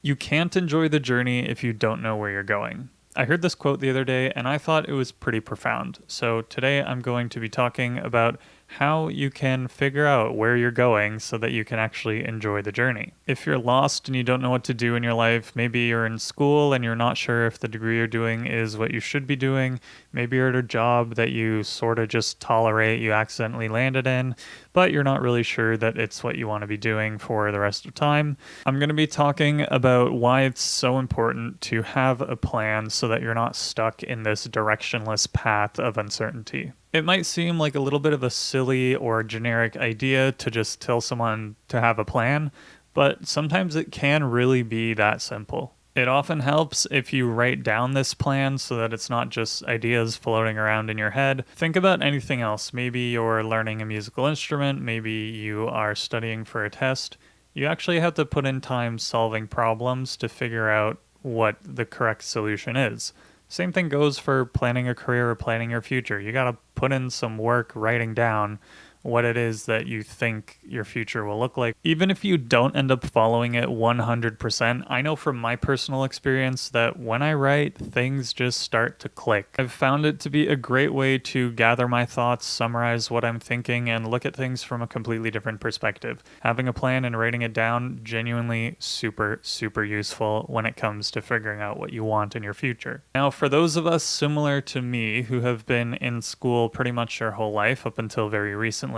You can't enjoy the journey if you don't know where you're going. I heard this quote the other day and I thought it was pretty profound. So today I'm going to be talking about how you can figure out where you're going so that you can actually enjoy the journey. If you're lost and you don't know what to do in your life, maybe you're in school and you're not sure if the degree you're doing is what you should be doing, maybe you're at a job that you sort of just tolerate, you accidentally landed in, but you're not really sure that it's what you want to be doing for the rest of time. I'm going to be talking about why it's so important to have a plan so that you're not stuck in this directionless path of uncertainty. It might seem like a little bit of a silly or generic idea to just tell someone to have a plan, but sometimes it can really be that simple. It often helps if you write down this plan so that it's not just ideas floating around in your head. Think about anything else. Maybe you're learning a musical instrument, maybe you are studying for a test. You actually have to put in time solving problems to figure out what the correct solution is. Same thing goes for planning a career or planning your future. You got to put in some work writing down what it is that you think your future will look like. Even if you don't end up following it 100%, I know from my personal experience that when I write, things just start to click. I've found it to be a great way to gather my thoughts, summarize what I'm thinking, and look at things from a completely different perspective. Having a plan and writing it down, genuinely super, super useful when it comes to figuring out what you want in your future. Now, for those of us similar to me who have been in school pretty much our whole life up until very recently,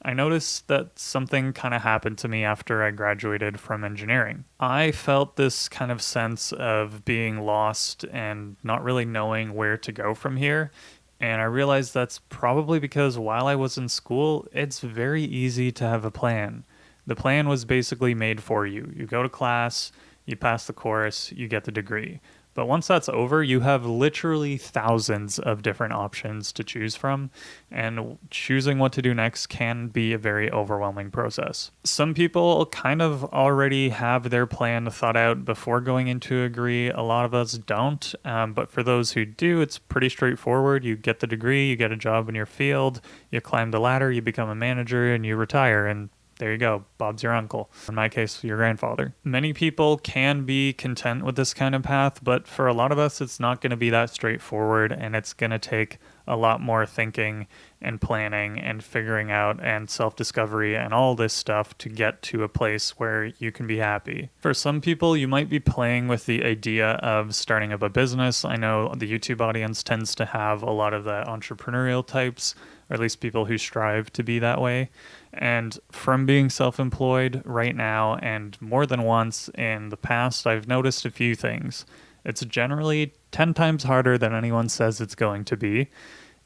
I noticed that something kind of happened to me after I graduated from engineering. I felt this kind of sense of being lost and not really knowing where to go from here. And I realized that's probably because while I was in school, it's very easy to have a plan. The plan was basically made for you. You go to class, you pass the course, you get the degree. But once that's over, you have literally thousands of different options to choose from, and choosing what to do next can be a very overwhelming process. Some people kind of already have their plan thought out before going into a degree. A lot of us don't, but for those who do, it's pretty straightforward. You get the degree, you get a job in your field, you climb the ladder, you become a manager, and you retire, and there you go. Bob's your uncle. In my case, your grandfather. Many people can be content with this kind of path, but for a lot of us, it's not going to be that straightforward, and it's going to take a lot more thinking and planning and figuring out and self-discovery and all this stuff to get to a place where you can be happy. For some people, you might be playing with the idea of starting up a business. I know the YouTube audience tends to have a lot of the entrepreneurial types, or at least people who strive to be that way. And from being self-employed right now and more than once in the past, I've noticed a few things. It's generally 10 times harder than anyone says it's going to be.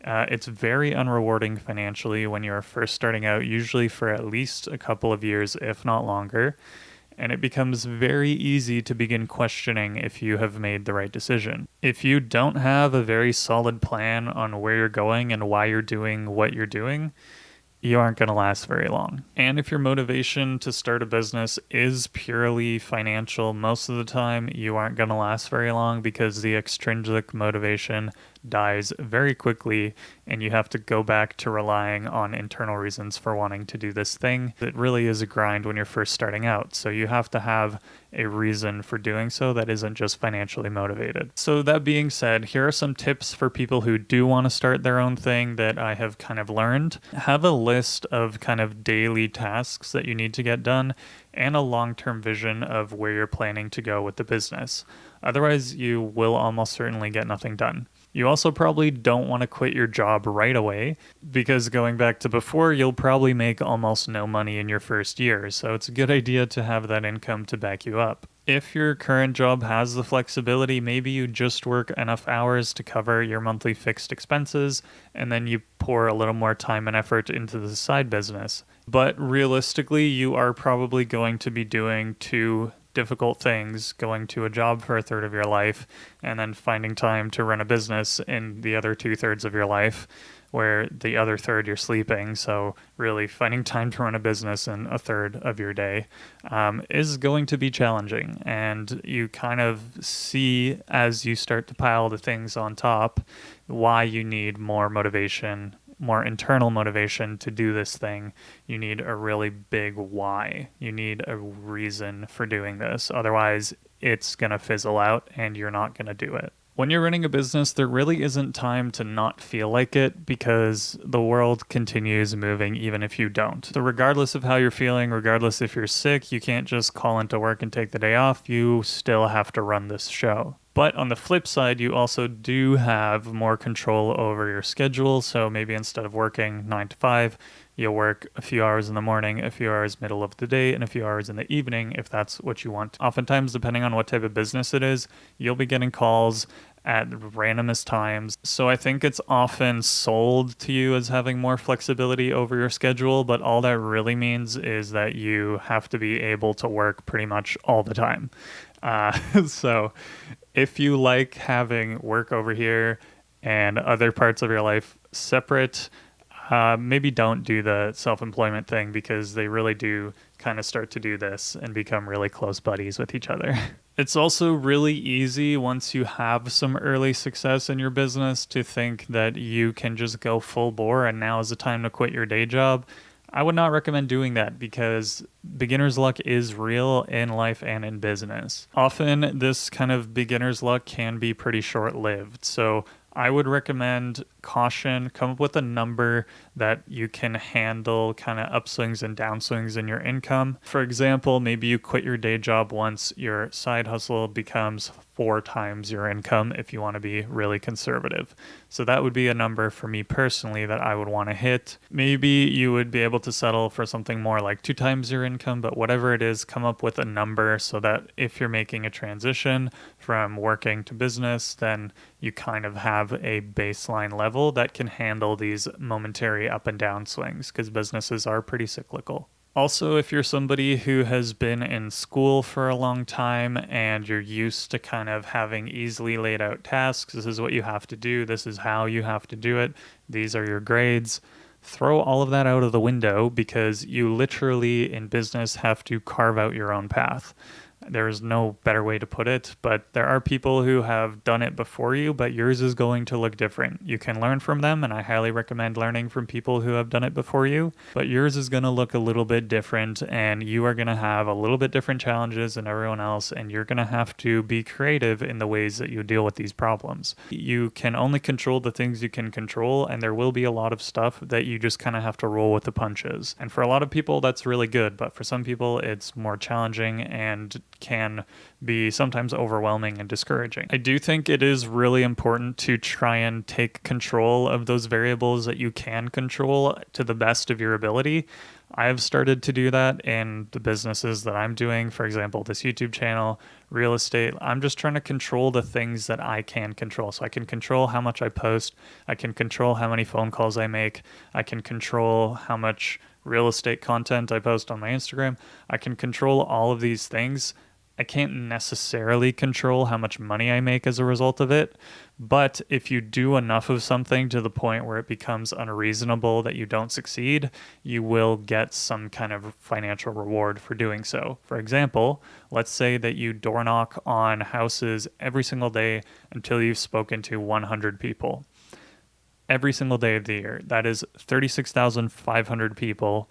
It's very unrewarding financially when you're first starting out, usually for at least a couple of years, if not longer. And it becomes very easy to begin questioning if you have made the right decision. If you don't have a very solid plan on where you're going and why you're doing what you're doing, you aren't going to last very long. And if your motivation to start a business is purely financial, most of the time you aren't going to last very long because the extrinsic motivation dies very quickly and you have to go back to relying on internal reasons for wanting to do this thing. It really is a grind when you're first starting out. So you have to have a reason for doing so that isn't just financially motivated. So that being said, here are some tips for people who do want to start their own thing that I have kind of learned. Have a list of kind of daily tasks that you need to get done and a long-term vision of where you're planning to go with the business. Otherwise, you will almost certainly get nothing done. You also probably don't want to quit your job right away because going back to before, you'll probably make almost no money in your first year. So it's a good idea to have that income to back you up. If your current job has the flexibility, maybe you just work enough hours to cover your monthly fixed expenses, and then you pour a little more time and effort into the side business. But realistically, you are probably going to be doing two difficult things, going to a job for a third of your life and then finding time to run a business in the other 2/3 of your life, where the other third you're sleeping. So really finding time to run a business in a third of your day is going to be challenging. And you kind of see as you start to pile the things on top why you need more motivation, more internal motivation to do this thing. You need a really big why. You need a reason for doing this. Otherwise, it's going to fizzle out and you're not going to do it. When you're running a business, there really isn't time to not feel like it because the world continues moving even if you don't. So regardless of how you're feeling, regardless if you're sick, you can't just call into work and take the day off. You still have to run this show. But on the flip side, you also do have more control over your schedule. So maybe instead of working 9 to 5, you'll work a few hours in the morning, a few hours middle of the day, and a few hours in the evening if that's what you want. Oftentimes, depending on what type of business it is, you'll be getting calls at randomest times. So I think it's often sold to you as having more flexibility over your schedule, but all that really means is that you have to be able to work pretty much all the time. So if you like having work over here and other parts of your life separate, maybe don't do the self-employment thing because they really do kind of start to do this and become really close buddies with each other. It's also really easy once you have some early success in your business to think that you can just go full bore and now is the time to quit your day job. I would not recommend doing that because beginner's luck is real in life and in business. Often this kind of beginner's luck can be pretty short-lived. So I would recommend caution, come up with a number that you can handle kind of upswings and downswings in your income. For example, maybe you quit your day job once your side hustle becomes 4 times your income if you want to be really conservative. So that would be a number for me personally that I would want to hit. Maybe you would be able to settle for something more like 2 times your income, but whatever it is, come up with a number so that if you're making a transition from working to business, then you kind of have a baseline level that can handle these momentary up and down swings because businesses are pretty cyclical. Also, if you're somebody who has been in school for a long time and you're used to kind of having easily laid out tasks, this is what you have to do, this is how you have to do it, these are your grades, throw all of that out of the window because you literally in business have to carve out your own path. There is no better way to put it, but there are people who have done it before you, but yours is going to look different. You can learn from them, and I highly recommend learning from people who have done it before you, but yours is going to look a little bit different, and you are going to have a little bit different challenges than everyone else, and you're going to have to be creative in the ways that you deal with these problems. You can only control the things you can control, and there will be a lot of stuff that you just kind of have to roll with the punches. And for a lot of people, that's really good, but for some people, it's more challenging and can be sometimes overwhelming and discouraging. I do think it is really important to try and take control of those variables that you can control to the best of your ability. I've started to do that in the businesses that I'm doing. For example, this YouTube channel, real estate. I'm just trying to control the things that I can control. So I can control how much I post. I can control how many phone calls I make. I can control how much real estate content I post on my Instagram. I can control all of these things. I can't necessarily control how much money I make as a result of it, but if you do enough of something to the point where it becomes unreasonable that you don't succeed, you will get some kind of financial reward for doing so. For example, let's say that you door knock on houses every single day until you've spoken to 100 people. Every single day of the year. That is 36,500 people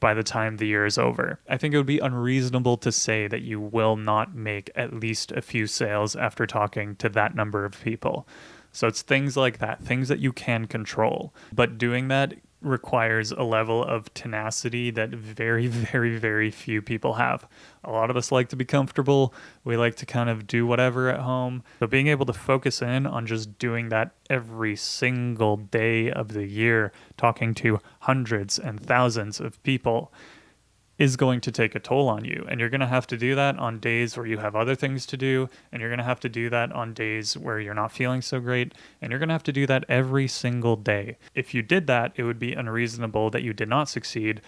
by the time the year is over. I think it would be unreasonable to say that you will not make at least a few sales after talking to that number of people. So it's things like that, things that you can control. But doing that requires a level of tenacity that very, very, very few people have. A lot of us like to be comfortable. We like to kind of do whatever at home. But being able to focus in on just doing that every single day of the year, talking to hundreds and thousands of people, is going to take a toll on you. And you're going to have to do that on days where you have other things to do. And you're going to have to do that on days where you're not feeling so great. And you're going to have to do that every single day. If you did that, it would be unreasonable that you did not succeed.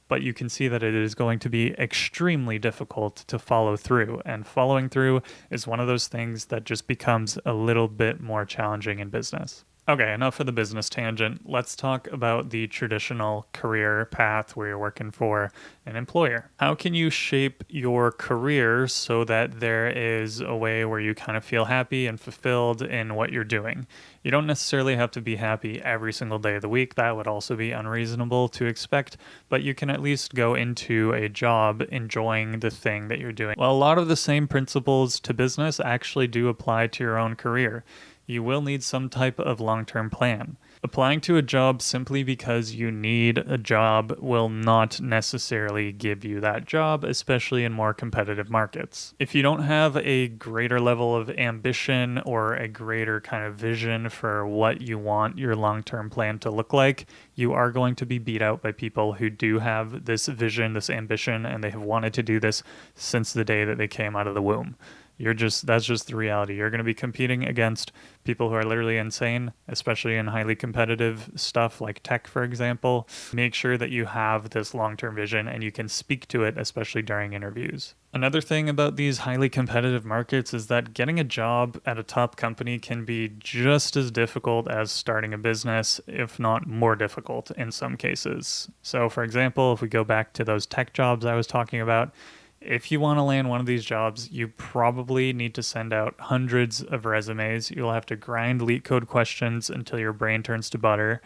But you can see that it is going to be extremely difficult to follow through. And following through is one of those things that just becomes a little bit more challenging in business. Okay, enough of the business tangent. Let's talk about the traditional career path where you're working for an employer. How can you shape your career so that there is a way where you kind of feel happy and fulfilled in what you're doing? You don't necessarily have to be happy every single day of the week. That would also be unreasonable to expect, but you can at least go into a job enjoying the thing that you're doing. Well, a lot of the same principles to business actually do apply to your own career. You will need some type of long-term plan. Applying to a job simply because you need a job will not necessarily give you that job, especially in more competitive markets. If you don't have a greater level of ambition or a greater kind of vision for what you want your long-term plan to look like, you are going to be beat out by people who do have this vision, this ambition, and they have wanted to do this since the day that they came out of the womb. That's just the reality. You're going to be competing against people who are literally insane, especially in highly competitive stuff like tech, for example. Make sure that you have this long-term vision and you can speak to it, especially during interviews. Another thing about these highly competitive markets is that getting a job at a top company can be just as difficult as starting a business, if not more difficult in some cases. So, for example, if we go back to those tech jobs I was talking about, if you want to land one of these jobs, you probably need to send out hundreds of resumes. You'll have to grind leak code questions until your brain turns to butter.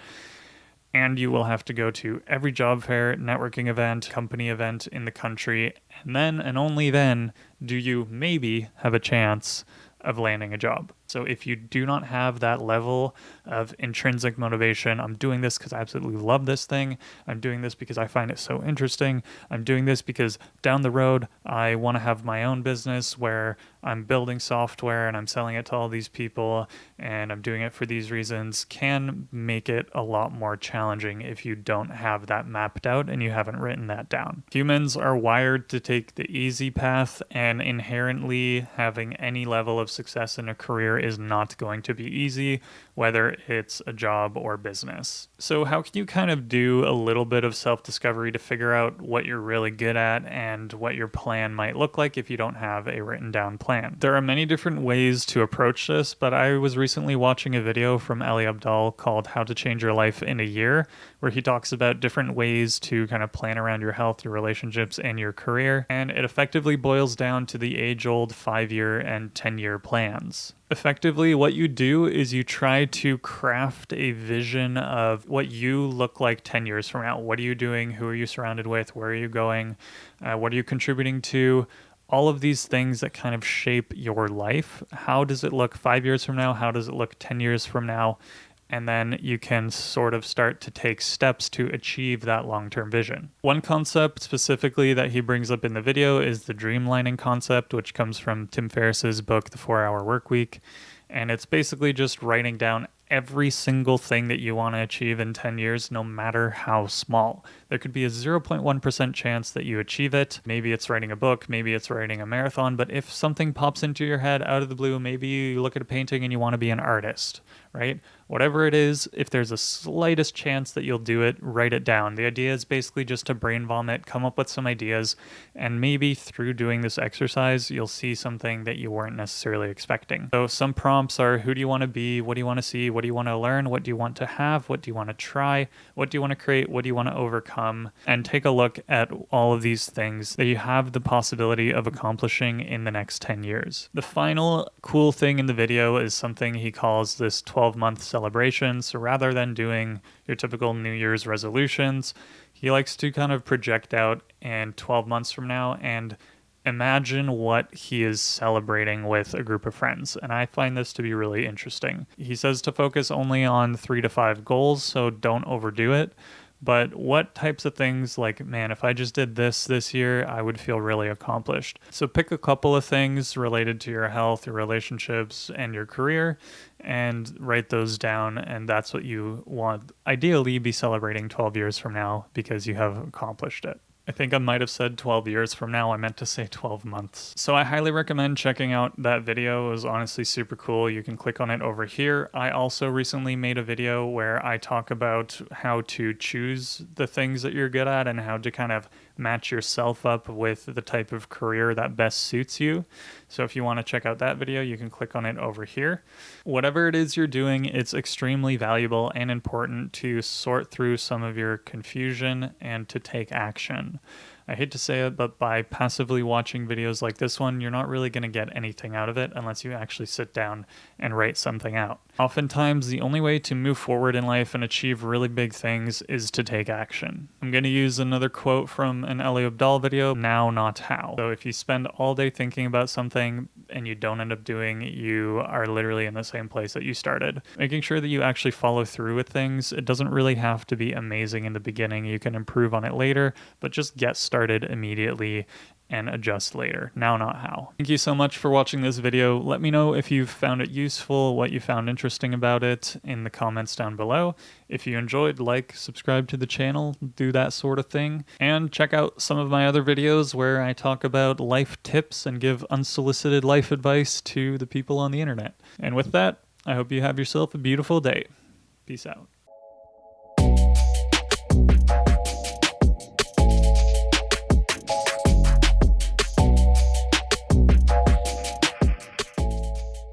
And you will have to go to every job fair, networking event, company event in the country. And then, and only then, do you maybe have a chance of landing a job. So if you do not have that level of intrinsic motivation, I'm doing this because I absolutely love this thing. I'm doing this because I find it so interesting. I'm doing this because down the road, I want to have my own business where I'm building software and I'm selling it to all these people and I'm doing it for these reasons, can make it a lot more challenging if you don't have that mapped out and you haven't written that down. Humans are wired to take the easy path, and inherently having any level of success in a career is not going to be easy, whether it's a job or business. So how can you kind of do a little bit of self-discovery to figure out what you're really good at and what your plan might look like if you don't have a written down plan? There are many different ways to approach this, but I was recently watching a video from Ali Abdaal called How to Change Your Life in a Year, where he talks about different ways to kind of plan around your health, your relationships, and your career. And it effectively boils down to the age-old 5-year and 10-year plans. Effectively, what you do is you try to craft a vision of what you look like 10 years from now. What are you doing? Who are you surrounded with? Where are you going? What are you contributing to? All of these things that kind of shape your life. How does it look 5 years from now? How does it look 10 years from now? And then you can sort of start to take steps to achieve that long-term vision. One concept specifically that he brings up in the video is the dreamlining concept, which comes from Tim Ferriss's book, The 4-Hour Workweek. And it's basically just writing down every single thing that you want to achieve in 10 years, no matter how small. There could be a 0.1% chance that you achieve it. Maybe it's writing a book, maybe it's writing a marathon, but if something pops into your head out of the blue, maybe you look at a painting and you want to be an artist, right? Whatever it is, if there's a slightest chance that you'll do it, write it down. The idea is basically just to brain vomit, come up with some ideas, and maybe through doing this exercise, you'll see something that you weren't necessarily expecting. So some prompts are, who do you want to be? What do you want to see? What do you want to learn? What do you want to have? What do you want to try? What do you want to create? What do you want to overcome? And take a look at all of these things that you have the possibility of accomplishing in the next 10 years. The final cool thing in the video is something he calls this 12-month celebration. So rather than doing your typical New Year's resolutions, he likes to kind of project out and 12 months from now and imagine what he is celebrating with a group of friends. And I find this to be really interesting. He says to focus only on 3 to 5 goals, so don't overdo it. But what types of things, like, man, if I just did this year, I would feel really accomplished. So pick a couple of things related to your health, your relationships, and your career, and write those down. And that's what you want, ideally, be celebrating 12 years from now because you have accomplished it. I think I might have said 12 years from now. I meant to say 12 months. So I highly recommend checking out that video. It was honestly super cool. You can click on it over here. I also recently made a video where I talk about how to choose the things that you're good at and how to kind of match yourself up with the type of career that best suits you. So if you want to check out that video, you can click on it over here. Whatever it is you're doing, it's extremely valuable and important to sort through some of your confusion and to take action. I hate to say it, but by passively watching videos like this one, you're not really going to get anything out of it unless you actually sit down and write something out. Oftentimes, the only way to move forward in life and achieve really big things is to take action. I'm going to use another quote from an Ali Abdaal video, now, not how. So if you spend all day thinking about something and you don't end up doing, you are literally in the same place that you started. Making sure that you actually follow through with things. It doesn't really have to be amazing in the beginning. You can improve on it later, but just get started immediately and adjust later. Now, not how. Thank you so much for watching this video. Let me know if you found it useful, what you found interesting about it in the comments down below. If you enjoyed, like, subscribe to the channel, do that sort of thing. And check out some of my other videos where I talk about life tips and give unsolicited life advice to the people on the internet. And with that, I hope you have yourself a beautiful day. Peace out.